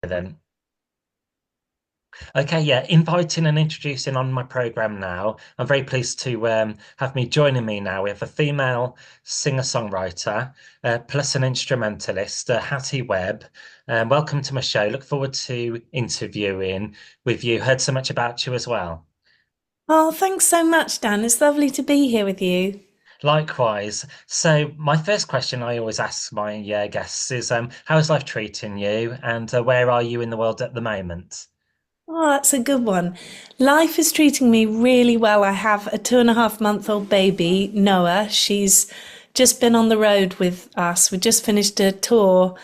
Then. Okay, yeah, inviting and introducing on my program now. I'm very pleased to have me joining me now. We have a female singer-songwriter plus an instrumentalist, Hattie Webb. Welcome to my show. Look forward to interviewing with you. Heard so much about you as well. Oh, thanks so much, Dan. It's lovely to be here with you. Likewise. So, my first question I always ask my guests is, how is life treating you, and where are you in the world at the moment? Oh, that's a good one. Life is treating me really well. I have a 2.5-month-old baby, Noah. She's just been on the road with us. We just finished a tour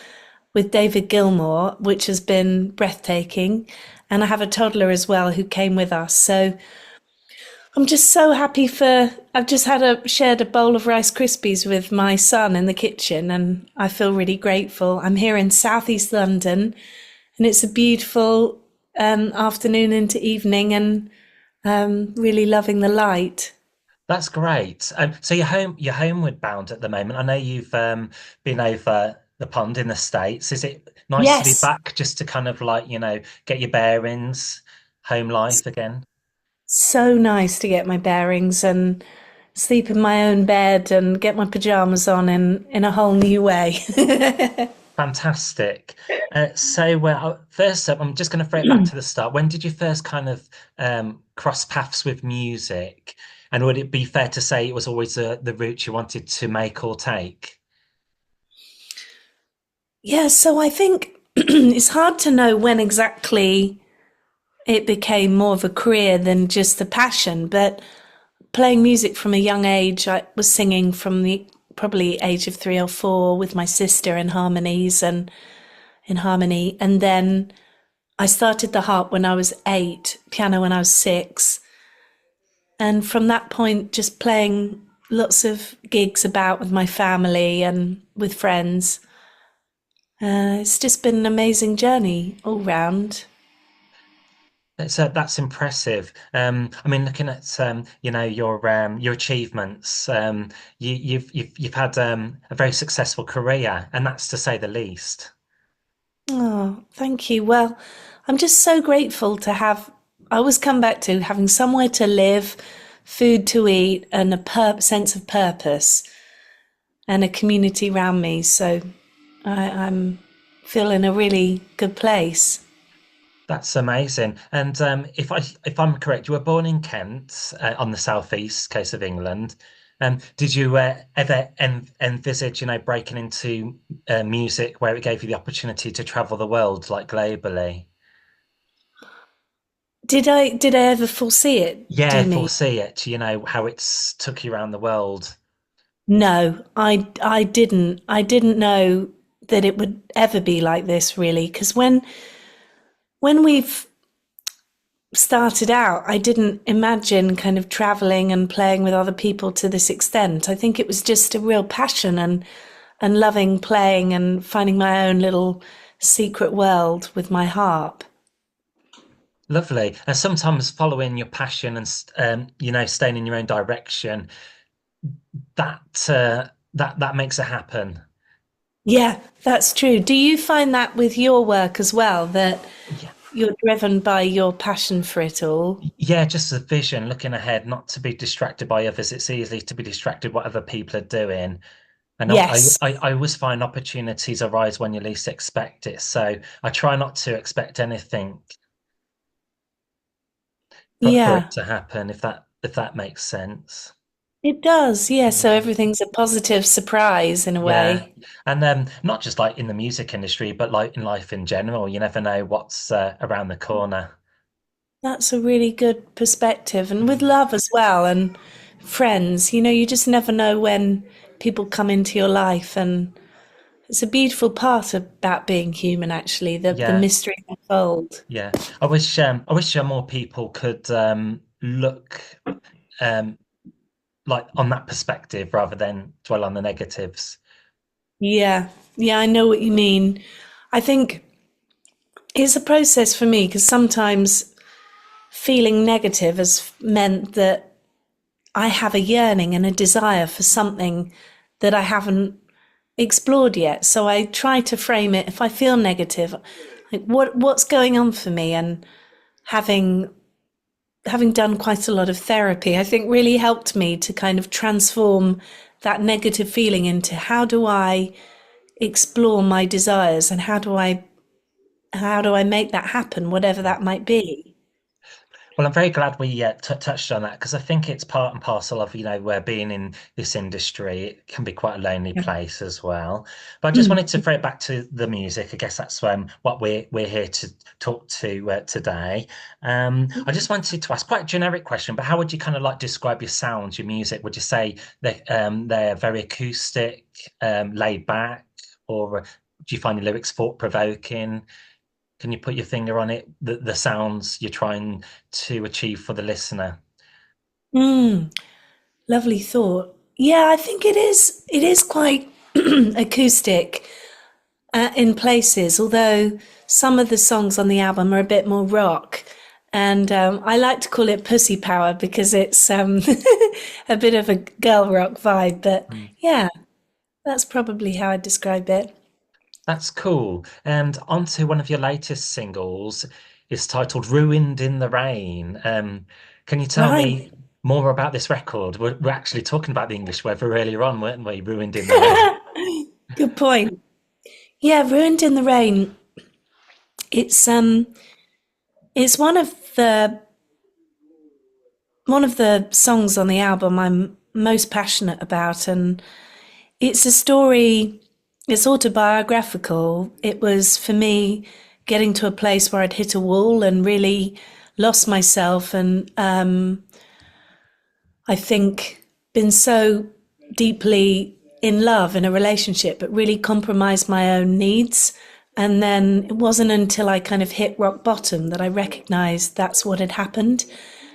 with David Gilmour, which has been breathtaking. And I have a toddler as well who came with us. So I'm just so happy I've just shared a bowl of Rice Krispies with my son in the kitchen, and I feel really grateful. I'm here in Southeast London, and it's a beautiful afternoon into evening, and really loving the light. That's great. So you're homeward bound at the moment. I know you've been over the pond in the States. Is it nice to be Yes, back just to kind of like, get your bearings, home life again? so nice to get my bearings and sleep in my own bed and get my pajamas on in a whole new way. Fantastic. First up, I'm just going to throw it back to the start. When did you first kind of cross paths with music? And would it be fair to say it was always the route you wanted to make or take? Yeah, so I think it's hard to know when exactly it became more of a career than just a passion. But playing music from a young age, I was singing from the probably age of 3 or 4 with my sister in harmonies and in harmony. And then I started the harp when I was 8, piano when I was 6. And from that point, just playing lots of gigs about with my family and with friends. It's just been an amazing journey all round. That's impressive. I mean, looking at your achievements, you've had a very successful career, and that's to say the least. Oh, thank you. Well, I'm just so grateful to have. I always come back to having somewhere to live, food to eat, and a sense of purpose and a community around me. So I'm feeling a really good place. That's amazing. And if I'm correct, you were born in Kent, on the southeast coast of England. Did you ever envisage, breaking into music where it gave you the opportunity to travel the world, like globally? Did I ever foresee it? Do Yeah, you mean? foresee it, how it's took you around the world. No, I didn't. I didn't know that it would ever be like this, really, because when we've started out, I didn't imagine kind of traveling and playing with other people to this extent. I think it was just a real passion and loving playing and finding my own little secret world with my harp. Lovely. And sometimes following your passion and staying in your own direction, that makes it happen. Yeah, that's true. Do you find that with your work as well, that Yeah. you're driven by your passion for it all? Yeah, just a vision, looking ahead, not to be distracted by others. It's easy to be distracted what other people are doing. And Yes. I always find opportunities arise when you least expect it. So I try not to expect anything for it Yeah, to happen, if that makes sense. it does. Yeah, so Yeah. everything's a positive surprise in a Yeah. way. And not just like in the music industry, but like in life in general. You never know what's around the corner. That's a really good perspective. And with Mm. love as well and friends, you just never know when people come into your life. And it's a beautiful part about being human, actually, the Yeah. mystery unfold. Yeah. I wish more people could look um like on that perspective rather than dwell on the negatives. Yeah, yeah, I know what you mean. I think it's a process for me because sometimes feeling negative has meant that I have a yearning and a desire for something that I haven't explored yet. So I try to frame it. If I feel negative, like what's going on for me, and having having done quite a lot of therapy, I think really helped me to kind of transform that negative feeling into how do I explore my desires, and how do I make that happen, whatever that might be. Well, I'm very glad we t touched on that because I think it's part and parcel of, where being in this industry, it can be quite a lonely Yeah. place as well. But I just Mm. wanted to throw it back to the music. I guess that's what we're here to talk to today. I just wanted to ask quite a generic question, but how would you kind of like describe your sound, your music? Would you say that they're very acoustic, laid back, or do you find your lyrics thought-provoking? Can you put your finger on it, the sounds you're trying to achieve for the listener? Mm. Lovely thought. Yeah, I think it is quite acoustic in places, although some of the songs on the album are a bit more rock. And I like to call it pussy power because it's a bit of a girl rock vibe. But Mm. yeah, that's probably how I describe it. That's cool. And onto one of your latest singles is titled Ruined in the Rain. Can you tell me Right. more about this record? We're actually talking about the English weather earlier on, weren't we? Ruined in the Rain. Good point. Yeah, Ruined in the Rain. It's um it's one of the songs on the album I'm most passionate about, and it's a story, it's autobiographical. It was for me getting to a place where I'd hit a wall and really lost myself, and I think been so deeply in love in a relationship, but really compromised my own needs. And then it wasn't until I kind of hit rock bottom that I recognized that's what had happened.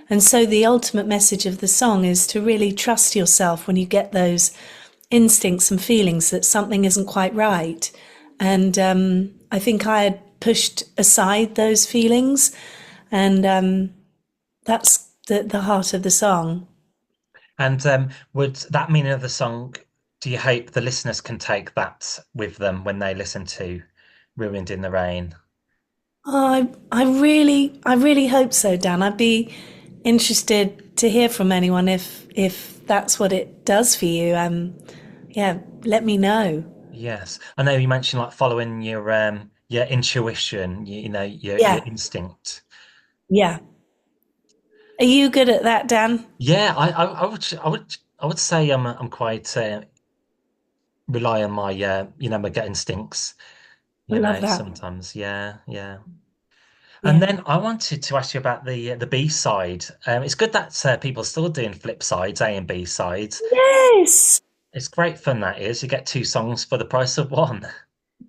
And so the ultimate message of the song is to really trust yourself when you get those instincts and feelings that something isn't quite right. And I think I had pushed aside those feelings, and that's the heart of the song. And would that meaning of the song, do you hope the listeners can take that with them when they listen to Ruined in the Rain? I really hope so, Dan. I'd be interested to hear from anyone if that's what it does for you. Yeah, let me know. Yes. I know you mentioned like following your intuition, your Yeah, instinct. yeah. Are you good at that, Dan? Yeah, I would say I'm quite rely on my my gut instincts, I love that. sometimes. Yeah, yeah. And Yeah. then I wanted to ask you about the B side. It's good that people are still doing flip sides, A and B sides. Yes. It's great fun that is. You get two songs for the price of one.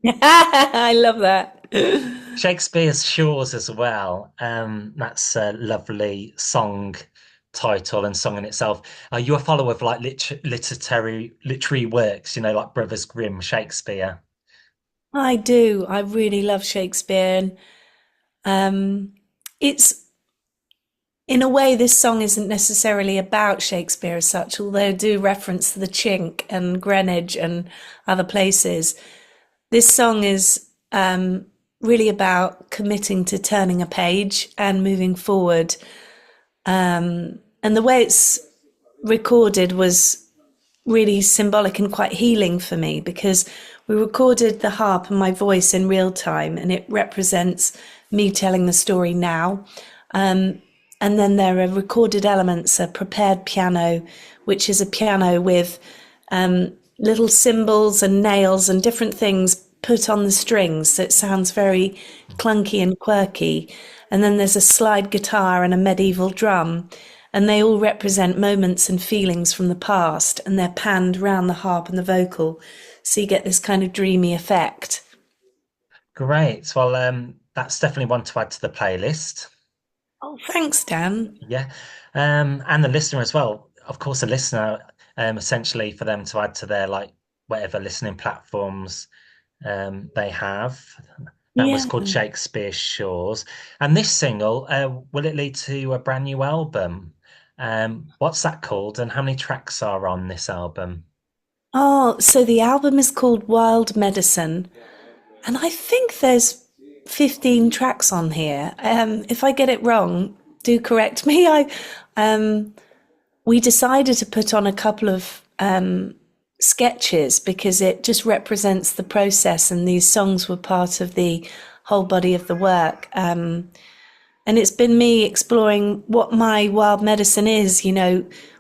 I love that. Shakespeare's Shores as well. That's a lovely song title and song in itself. Are you a follower of like literary works, like Brothers Grimm, Shakespeare? I do. I really love Shakespeare. And it's in a way, this song isn't necessarily about Shakespeare as such, although I do reference the Chink and Greenwich and other places. This song is really about committing to turning a page and moving forward. And the way it's recorded was really symbolic and quite healing for me because we recorded the harp and my voice in real time, and it represents me telling the story now. And then there are recorded elements, a prepared piano, which is a piano with little cymbals and nails and different things put on the strings. So it sounds very clunky and quirky. And then there's a slide guitar and a medieval drum. And they all represent moments and feelings from the past, and they're panned round the harp and the vocal. So you get this kind of dreamy effect. Great. Well, that's definitely one to add to the playlist. Oh, thanks, Dan. Yeah. And the listener as well. Of course, a listener, essentially for them to add to their like whatever listening platforms they have. That was Yeah. called Shakespeare Shores. And this single, will it lead to a brand new album? What's that called, and how many tracks are on this album? Oh, so the album is called Wild Medicine. And I think there's 15 tracks on here. If I get it wrong, do correct me. Um, we decided to put on a couple of sketches because it just represents the process, and these songs were part of the whole body of the work. And it's been me exploring what my wild medicine is.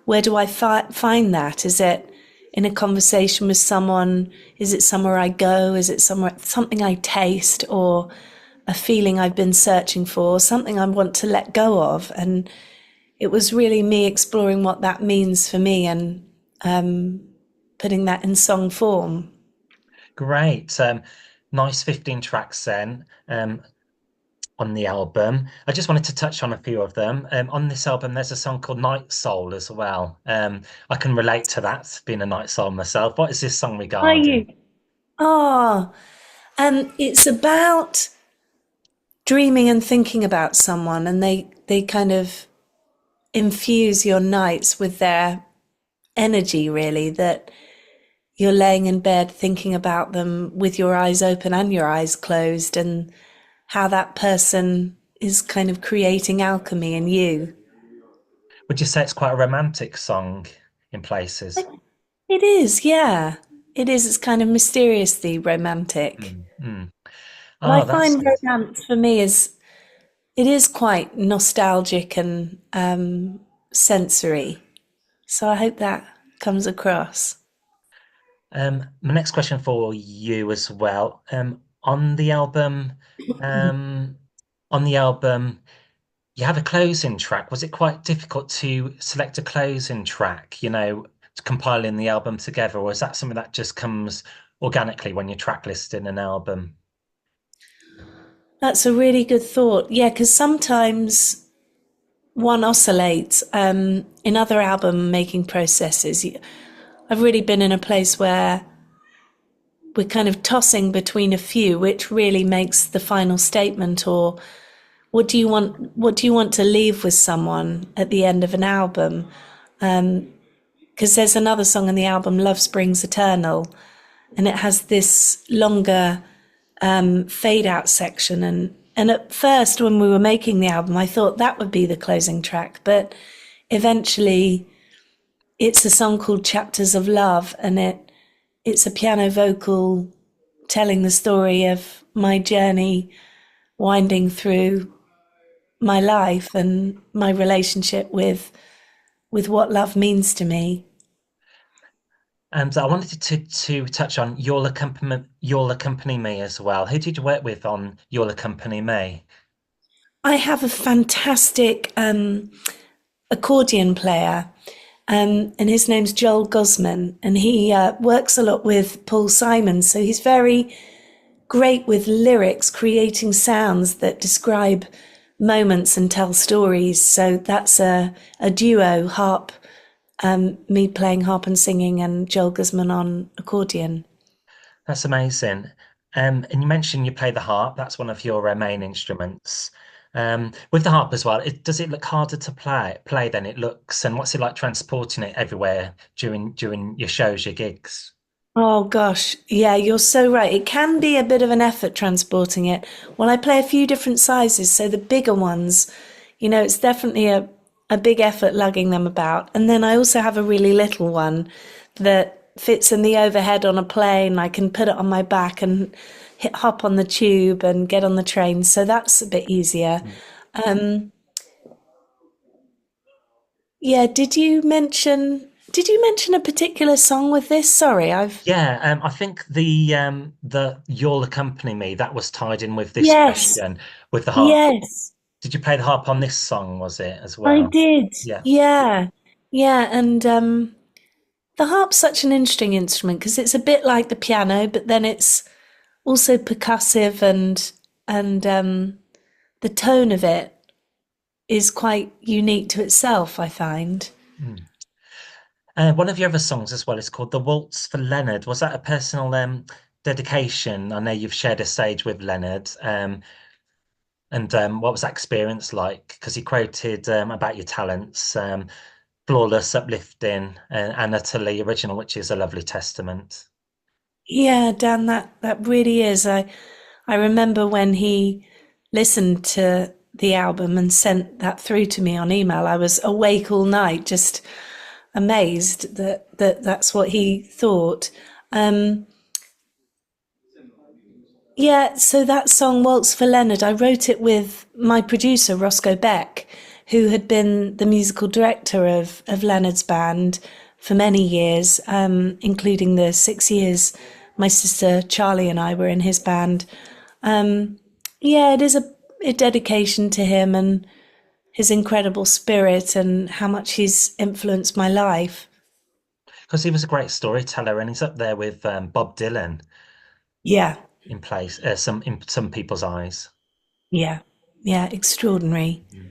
Where do I find that? Is it in a conversation with someone? Is it somewhere I go? Is it something I taste, or a feeling I've been searching for, something I want to let go of? And it was really me exploring what that means for me, and putting that in song form. Great. Nice 15 tracks then. On the album. I just wanted to touch on a few of them. On this album, there's a song called Night Soul as well. I can relate to that, being a night soul myself. What is this song Are regarding? you? Oh, it's about dreaming and thinking about someone, and they kind of infuse your nights with their energy, really, that you're laying in bed thinking about them with your eyes open and your eyes closed, and how that person is kind of creating alchemy in you. Would you say it's quite a romantic song in places? It is, yeah. It is. It's kind of mysteriously romantic. Mm, mm. And I Oh, that's find good. romance for me is it is quite nostalgic and sensory. So I hope that comes across. My next question for you as well. Um, on the album, you have a closing track. Was it quite difficult to select a closing track, to compiling the album together, or is that something that just comes organically when you're track listing an album? That's a really good thought. Yeah, because sometimes one oscillates in other album making processes. I've really been in a place where we're kind of tossing between a few, which really makes the final statement. Or what do you want to leave with someone at the end of an album? Because there's another song in the album, Love Springs Eternal, and it has this longer fade out section. And at first, when we were making the album, I thought that would be the closing track, but eventually it's a song called Chapters of Love, and it's a piano vocal telling the story of my journey winding through my life and my relationship with what love means to me. And I wanted to touch on You'll Accompany Me as well. Who did you work with on You'll Accompany Me? I have a fantastic accordion player, and his name's Joel Gosman, and he works a lot with Paul Simon. So he's very great with lyrics, creating sounds that describe moments and tell stories. So that's a duo, me playing harp and singing, and Joel Gosman on accordion. That's amazing. And you mentioned you play the harp. That's one of your main instruments. With the harp as well, does it look harder to play than it looks? And what's it like transporting it everywhere during your shows, your gigs? Oh gosh, yeah, you're so right. It can be a bit of an effort transporting it. Well, I play a few different sizes, so the bigger ones, it's definitely a big effort lugging them about. And then I also have a really little one that fits in the overhead on a plane. I can put it on my back and hop on the tube and get on the train, so that's a bit easier. Mm. Um, yeah, did you mention a particular song with this? Sorry, I've Yeah, I think the You'll Accompany Me that was tied in with this yes, question with the harp. yes. Did you play the harp on this song, was it as I well? did. Yeah. Yeah. Yeah. And the harp's such an interesting instrument because it's a bit like the piano, but then it's also percussive, and the tone of it is quite unique to itself, I find. Mm. One of your other songs as well is called The Waltz for Leonard. Was that a personal dedication? I know you've shared a stage with Leonard. And what was that experience like? Because he quoted about your talents, flawless, uplifting, and utterly original, which is a lovely testament. Yeah, Dan, that really is. I remember when he listened to the album and sent that through to me on email, I was awake all night, just amazed that that's what he thought. Um, yeah, so that song, Waltz for Leonard, I wrote it with my producer, Roscoe Beck, who had been the musical director of Leonard's band for many years, including the 6 years my sister Charlie and I were in his band. Yeah, it is a dedication to him and his incredible spirit and how much he's influenced my life. Because he was a great storyteller, and he's up there with Bob Dylan Yeah, in place, in some people's eyes. yeah, yeah, extraordinary. Mm. Do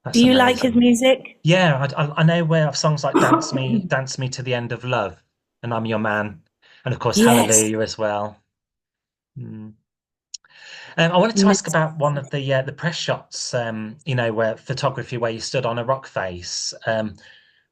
That's you like his amazing. music? Yeah, I know where songs like Dance Me to the End of Love," and "I'm Your Man," and of course Yes. "Hallelujah" as well. Mm. I wanted to ask about one of the press shots, where photography where you stood on a rock face,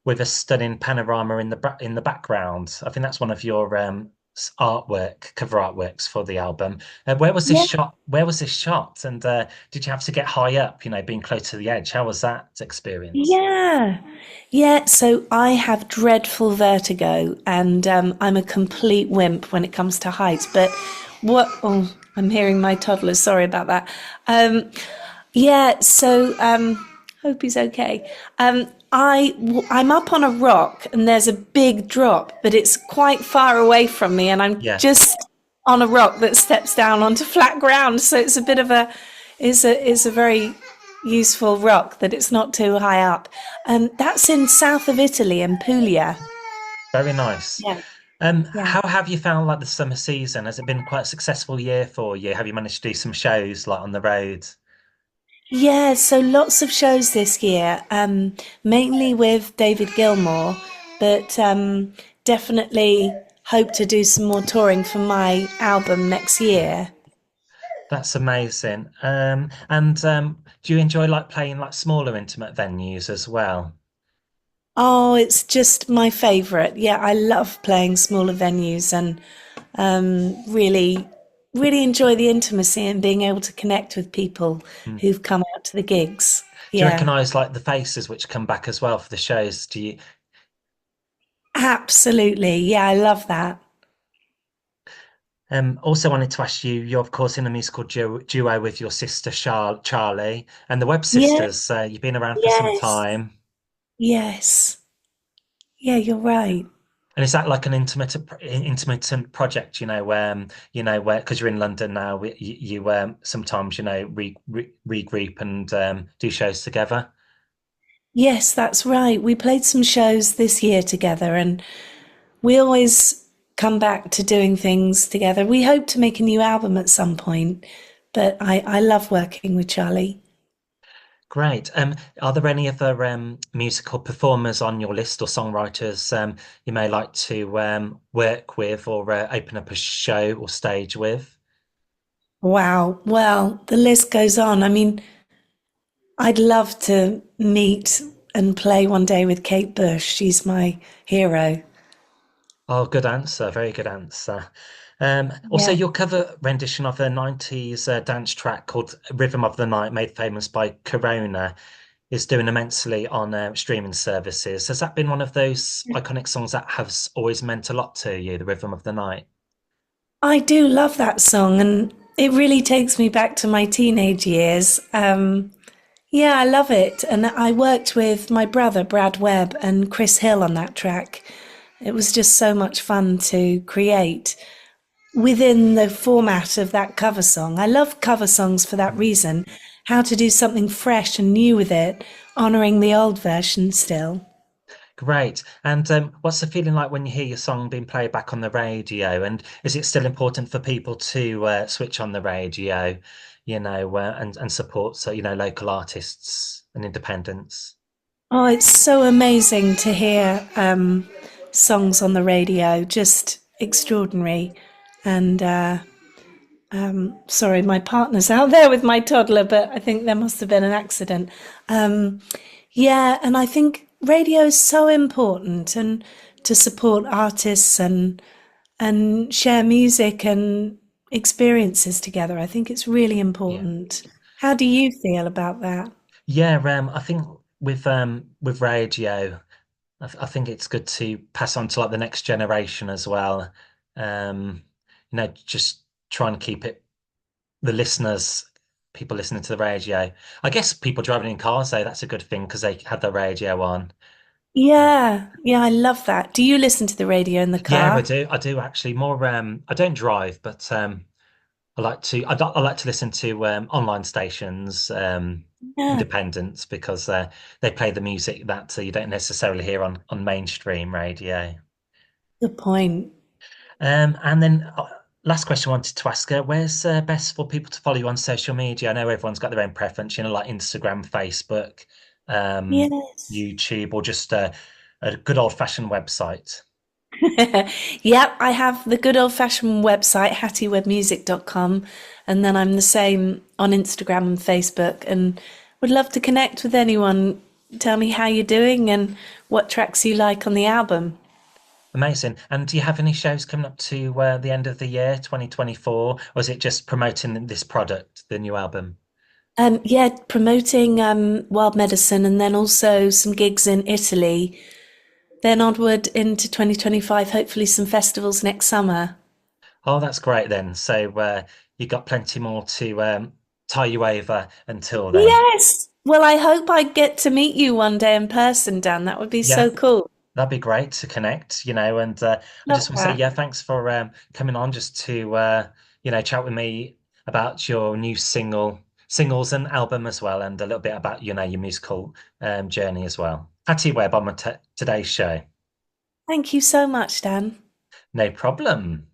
with a stunning panorama in the background. I think that's one of your cover artworks for the album. Where was this Yeah. shot? Where was this shot? And did you have to get high up, being close to the edge? How was that experience? Yeah. Yeah. So I have dreadful vertigo and I'm a complete wimp when it comes to heights. But oh, I'm hearing my toddler. Sorry about that. Um, yeah. So hope he's okay. I'm up on a rock and there's a big drop, but it's quite far away from me and I'm Yeah, just on a rock that steps down onto flat ground. So it's a bit of is a very useful rock that it's not too high up. That's in south of Italy in Puglia. very nice. Yeah, yeah. How have you found like the summer season? Has it been quite a successful year for you? Have you managed to do some shows like on the road? Yeah, so lots of shows this year, mainly with David Gilmour, but definitely hope to do some more touring for my album next year. That's amazing. And do you enjoy like playing like smaller intimate venues as well? Oh, it's just my favourite. Yeah, I love playing smaller venues and really, really enjoy the intimacy and being able to connect with people Hmm. who've come out to the gigs. Do you Yeah, recognize like the faces which come back as well for the shows? Do you absolutely. Yeah, I love that. also wanted to ask you, you're of course in a musical duo with your sister Charlie and the Webb Yeah, sisters. You've been around for some yes, time. yes. Yeah, you're right. And is that like an intimate project, where because you're in London now, you sometimes regroup and do shows together? Yes, that's right. We played some shows this year together and we always come back to doing things together. We hope to make a new album at some point, but I love working with Charlie. Great. Are there any other musical performers on your list or songwriters you may like to work with or open up a show or stage with? Wow. Well, the list goes on. I mean, I'd love to meet and play one day with Kate Bush. She's my hero. Oh, good answer. Very good answer. Also, Yeah. your cover rendition of a 90s dance track called Rhythm of the Night, made famous by Corona, is doing immensely on streaming services. Has that been one of those iconic songs that has always meant a lot to you, The Rhythm of the Night? I do love that song, and it really takes me back to my teenage years. Yeah, I love it. And I worked with my brother, Brad Webb, and Chris Hill on that track. It was just so much fun to create within the format of that cover song. I love cover songs for that reason. How to do something fresh and new with it, honouring the old version still. Great. And what's the feeling like when you hear your song being played back on the radio? And is it still important for people to switch on the radio, and support local artists and independents? Oh, it's so amazing to hear songs on the radio, just extraordinary. And sorry, my partner's out there with my toddler, but I think there must have been an accident. Um, yeah, and I think radio is so important and to support artists and share music and experiences together. I think it's really Yeah. important. How do you feel about that? Yeah, I think with radio, I think it's good to pass on to like the next generation as well. Just try and keep it the listeners, people listening to the radio. I guess people driving in cars though, that's a good thing because they had the radio on. Yeah, yeah, I love that. Do you listen to the radio in the Yeah, I car? do. I do actually more. I don't drive, but I like to listen to online stations, Yeah, independents, because they play the music that you don't necessarily hear on mainstream radio. good point. And then last question I wanted to ask her, where's best for people to follow you on social media? I know everyone's got their own preference, like Instagram, Facebook, um, Yes. YouTube, or just a good old-fashioned website. Yep, I have the good old-fashioned website, hattiewebmusic.com, and then I'm the same on Instagram and Facebook, and would love to connect with anyone. Tell me how you're doing and what tracks you like on the album. Amazing. And do you have any shows coming up to the end of the year, 2024, or is it just promoting this product, the new album? Yeah, promoting wild medicine and then also some gigs in Italy. Then onward into 2025, hopefully some festivals next summer. Oh, that's great then. So you got plenty more to tie you over until then. Yes! Well, I hope I get to meet you one day in person, Dan. That would be Yeah, so cool. that'd be great to connect, and I Love just want to say, that. yeah, thanks for coming on just to chat with me about your new singles and album as well, and a little bit about, your musical journey as well. Hattie Webb on today's show. Thank you so much, Dan. No problem.